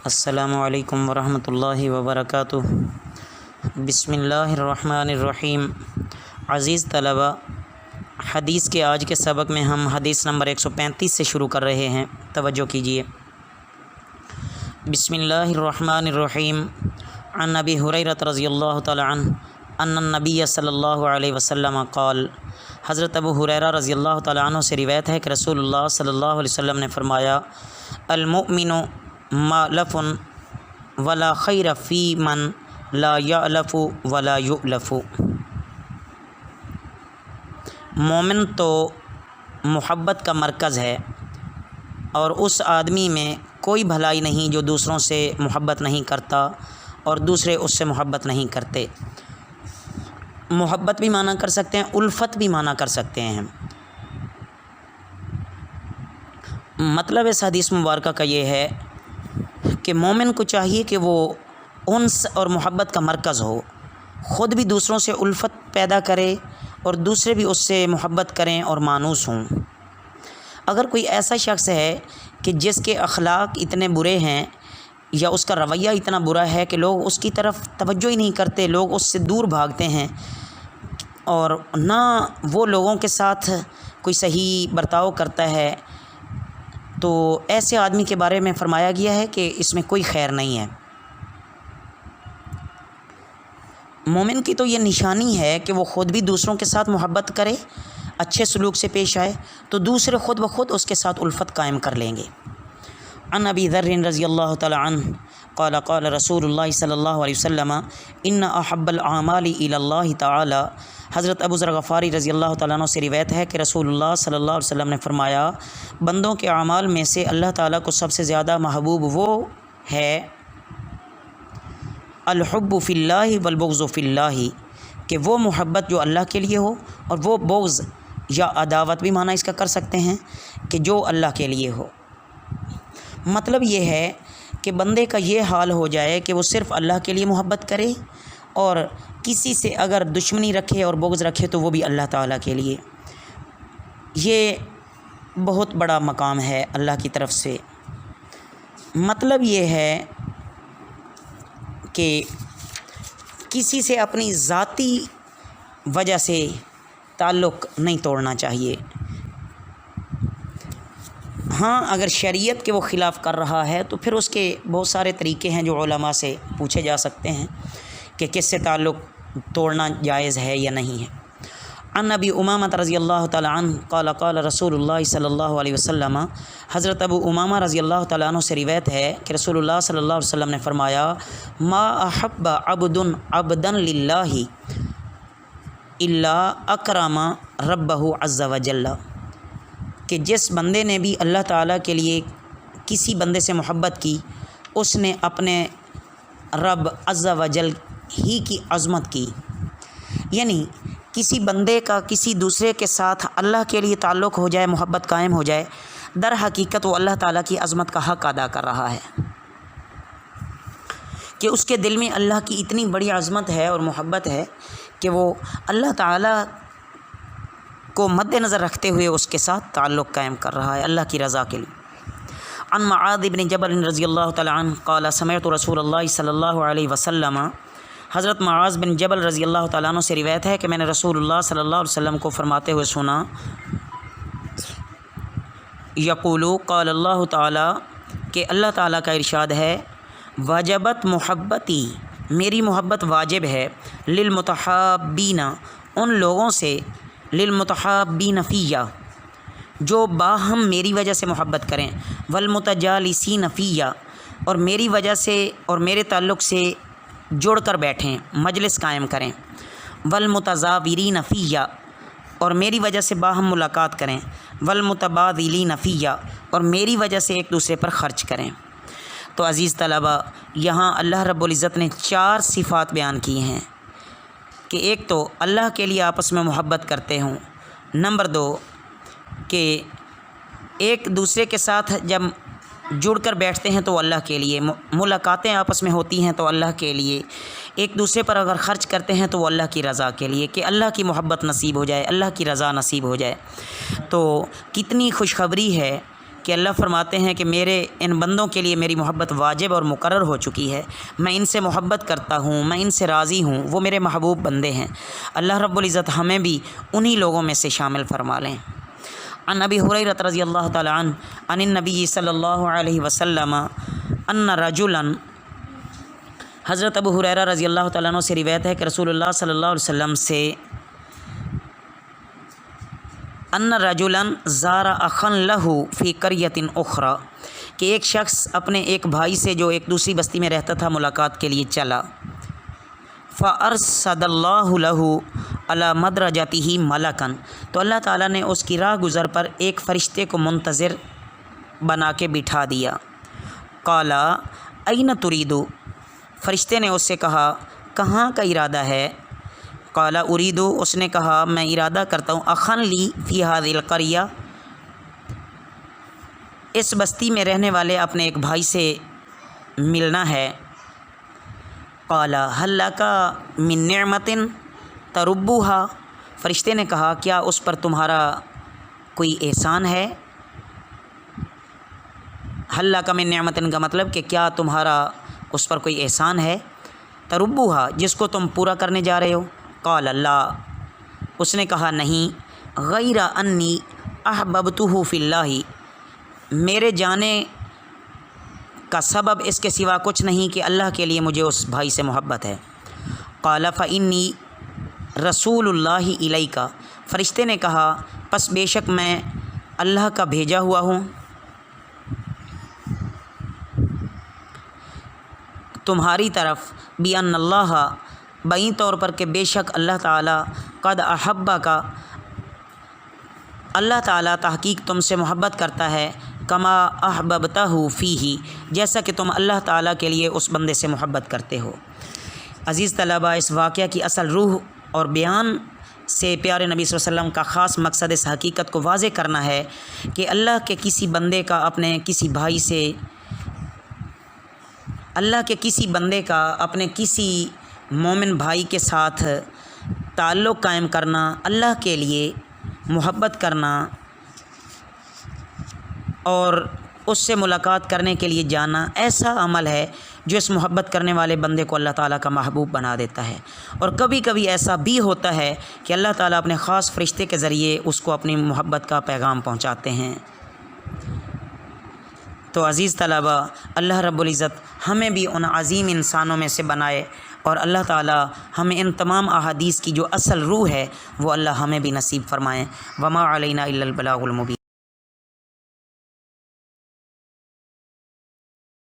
السلام علیکم ورحمۃ اللہ وبرکاتہ۔ بسم اللہ الرحمن الرحیم۔ عزیز طلبہ، حدیث کے آج کے سبق میں ہم حدیث نمبر 135 سے شروع کر رہے ہیں، توجہ کیجیے۔ بسم اللہ الرحمن الرحیم۔ عن ابی ہریرہ رضی اللہ تعالی عنہ ان النبی صلی اللہ علیہ وسلم قال، حضرت ابو ہریرہ رضی اللہ تعالی عنہ سے روایت ہے کہ رسول اللہ صلی اللہ علیہ وسلم نے فرمایا، المؤمن مألف ولا خیر فی من لا یألف ولا یؤلف۔ مومن تو محبت کا مرکز ہے، اور اس آدمی میں کوئی بھلائی نہیں جو دوسروں سے محبت نہیں کرتا اور دوسرے اس سے محبت نہیں کرتے۔ محبت بھی معنی کر سکتے ہیں، الفت بھی معنی کر سکتے ہیں۔ مطلب اس حدیث مبارکہ کا یہ ہے کہ مومن کو چاہیے کہ وہ انس اور محبت کا مرکز ہو، خود بھی دوسروں سے الفت پیدا کرے اور دوسرے بھی اس سے محبت کریں اور مانوس ہوں۔ اگر کوئی ایسا شخص ہے کہ جس کے اخلاق اتنے برے ہیں یا اس کا رویہ اتنا برا ہے کہ لوگ اس کی طرف توجہ ہی نہیں کرتے، لوگ اس سے دور بھاگتے ہیں، اور نہ وہ لوگوں کے ساتھ کوئی صحیح برتاؤ کرتا ہے، تو ایسے آدمی کے بارے میں فرمایا گیا ہے کہ اس میں کوئی خیر نہیں ہے۔ مومن کی تو یہ نشانی ہے کہ وہ خود بھی دوسروں کے ساتھ محبت کرے، اچھے سلوک سے پیش آئے، تو دوسرے خود بخود اس کے ساتھ الفت قائم کر لیں گے۔ عن ابی ذر رضی اللہ تعالی عنہ قال قال رسول اللہ صلی اللہ علیہ وسلم ان احب الاعمال الی اللہ تعالی۔ حضرت ابو ذر غفاری رضی اللہ تعالیٰ عنہ سے روایت ہے کہ رسول اللہ صلی اللہ علیہ وسلم نے فرمایا، بندوں کے اعمال میں سے اللہ تعالیٰ کو سب سے زیادہ محبوب وہ ہے الحب فی اللہ والبغض فی اللہ، کہ وہ محبت جو اللہ کے لیے ہو، اور وہ بغض یا عداوت بھی معنی اس کا کر سکتے ہیں کہ جو اللہ کے لیے ہو۔ مطلب یہ ہے کہ بندے کا یہ حال ہو جائے کہ وہ صرف اللہ کے لیے محبت کرے، اور کسی سے اگر دشمنی رکھے اور بغض رکھے تو وہ بھی اللہ تعالیٰ کے لیے۔ یہ بہت بڑا مقام ہے اللہ کی طرف سے۔ مطلب یہ ہے کہ کسی سے اپنی ذاتی وجہ سے تعلق نہیں توڑنا چاہیے۔ ہاں، اگر شریعت کے وہ خلاف کر رہا ہے تو پھر اس کے بہت سارے طریقے ہیں جو علماء سے پوچھے جا سکتے ہیں کہ کس سے تعلق توڑنا جائز ہے یا نہیں ہے۔ عن ابی امامہ رضی اللہ تعالی عنہ قال قال رسول اللہ صلی اللہ علیہ وسلم۔ حضرت ابو امامہ رضی اللہ تعالیٰ عنہ سے روایت ہے کہ رسول اللہ صلی اللہ علیہ وسلم نے فرمایا، ما احب عبد عبدا للہ الا اکرم ربہ عز وجل، کہ جس بندے نے بھی اللہ تعالیٰ کے لیے کسی بندے سے محبت کی، اس نے اپنے رب عز وجل ہی کی عظمت کی۔ یعنی کسی بندے کا کسی دوسرے کے ساتھ اللہ کے لیے تعلق ہو جائے، محبت قائم ہو جائے، در حقیقت وہ اللہ تعالیٰ کی عظمت کا حق ادا کر رہا ہے، کہ اس کے دل میں اللہ کی اتنی بڑی عظمت ہے اور محبت ہے کہ وہ اللہ تعالیٰ کو مد نظر رکھتے ہوئے اس کے ساتھ تعلق قائم کر رہا ہے اللہ کی رضا کے لیے۔ عن معاذ بن جبل رضی اللہ تعالی عنہ قال سمعت رسول اللہ صلی اللہ علیہ وسلم۔ حضرت معاذ بن جبل رضی اللہ تعالیٰ عنہ سے روایت ہے کہ میں نے رسول اللہ صلی اللہ علیہ وسلم کو فرماتے ہوئے سنا، یقول قال اللہ تعالی، کہ اللہ تعالیٰ کا ارشاد ہے، وجبت محبتی، میری محبت واجب ہے، للمتحابین، ان لوگوں سے، للمتحابین فیہ، جو باہم میری وجہ سے محبت کریں، والمتجالسین فیہ، اور میری وجہ سے اور میرے تعلق سے جڑ کر بیٹھیں، مجلس قائم کریں، والمتزاورین فیہ، اور میری وجہ سے باہم ملاقات کریں، والمتبادلین فیہ، اور میری وجہ سے ایک دوسرے پر خرچ کریں۔ تو عزیز طلبہ، یہاں اللہ رب العزت نے 4 صفات بیان کی ہیں کہ ایک تو اللہ کے لیے آپس میں محبت کرتے ہوں، نمبر 2 کہ ایک دوسرے کے ساتھ جب جڑ کر بیٹھتے ہیں تو اللہ کے لیے، ملاقاتیں آپس میں ہوتی ہیں تو اللہ کے لیے، ایک دوسرے پر اگر خرچ کرتے ہیں تو وہ اللہ کی رضا کے لیے، کہ اللہ کی محبت نصیب ہو جائے، اللہ کی رضا نصیب ہو جائے۔ تو کتنی خوشخبری ہے کہ اللہ فرماتے ہیں کہ میرے ان بندوں کے لیے میری محبت واجب اور مقرر ہو چکی ہے، میں ان سے محبت کرتا ہوں، میں ان سے راضی ہوں، وہ میرے محبوب بندے ہیں۔ اللہ رب العزت ہمیں بھی انہی لوگوں میں سے شامل فرما لیں۔ عن ابی ہریرہ رضی اللہ تعالی عنہ عن النبی صلی اللہ علیہ وسلم ان رجلا، حضرت ابو ہریرہ رضی اللہ تعالیٰ عنہ سے روایت ہے کہ رسول اللہ صلی اللہ علیہ وسلم سے ان رجلا زار اخا لہ فی قریۃ اخری، کہ ایک شخص اپنے ایک بھائی سے جو ایک دوسری بستی میں رہتا تھا ملاقات کے لیے چلا۔ فارصد اللہ لہ علی مدرجتہ ملکا، تو اللہ تعالیٰ نے اس کی راہ گزر پر ایک فرشتے کو منتظر بنا کے بٹھا دیا۔ قال این ترید، فرشتے نے اس سے کہا کہاں کا ارادہ ہے؟ قال ارید، اس نے کہا میں ارادہ کرتا ہوں اخن لی فی هذه القریہ، اس بستی میں رہنے والے اپنے ایک بھائی سے ملنا ہے۔ قال هل لک من نعمت تربها، فرشتے نے کہا کیا اس پر تمہارا کوئی احسان ہے؟ هل لک من نعمت کا مطلب کہ کیا تمہارا اس پر کوئی احسان ہے، تربها جس کو تم پورا کرنے جا رہے ہو؟ قال اللہ، اس نے کہا نہیں، غیر انی احببتہ فی اللہ، میرے جانے کا سبب اس کے سوا کچھ نہیں کہ اللہ کے لیے مجھے اس بھائی سے محبت ہے۔ قال فانی رسول اللہ الیک، فرشتے نے کہا پس بے شک میں اللہ کا بھیجا ہوا ہوں تمہاری طرف، بان اللہ، بئی طور پر کہ بے شک اللہ تعالیٰ، قد احبک، اللہ تعالیٰ تحقیق تم سے محبت کرتا ہے، کما احببتہ فیہ، جیسا کہ تم اللہ تعالیٰ کے لیے اس بندے سے محبت کرتے ہو۔ عزیز طلباء، اس واقعہ کی اصل روح اور بیان سے پیارے نبی صلی اللہ علیہ وسلم کا خاص مقصد اس حقیقت کو واضح کرنا ہے کہ اللہ کے کسی بندے کا اپنے کسی بھائی سے، اللہ کے کسی بندے کا اپنے کسی مومن بھائی کے ساتھ تعلق قائم کرنا، اللہ کے لیے محبت کرنا اور اس سے ملاقات کرنے کے لیے جانا، ایسا عمل ہے جو اس محبت کرنے والے بندے کو اللہ تعالیٰ کا محبوب بنا دیتا ہے۔ اور کبھی کبھی ایسا بھی ہوتا ہے کہ اللہ تعالیٰ اپنے خاص فرشتے کے ذریعے اس کو اپنی محبت کا پیغام پہنچاتے ہیں۔ تو عزیز طلباء، اللہ رب العزت ہمیں بھی ان عظیم انسانوں میں سے بنائے، اور اللہ تعالیٰ ہمیں ان تمام احادیث کی جو اصل روح ہے وہ اللہ ہمیں بھی نصیب فرمائیں۔ وما علینا الا البلاغ المبین۔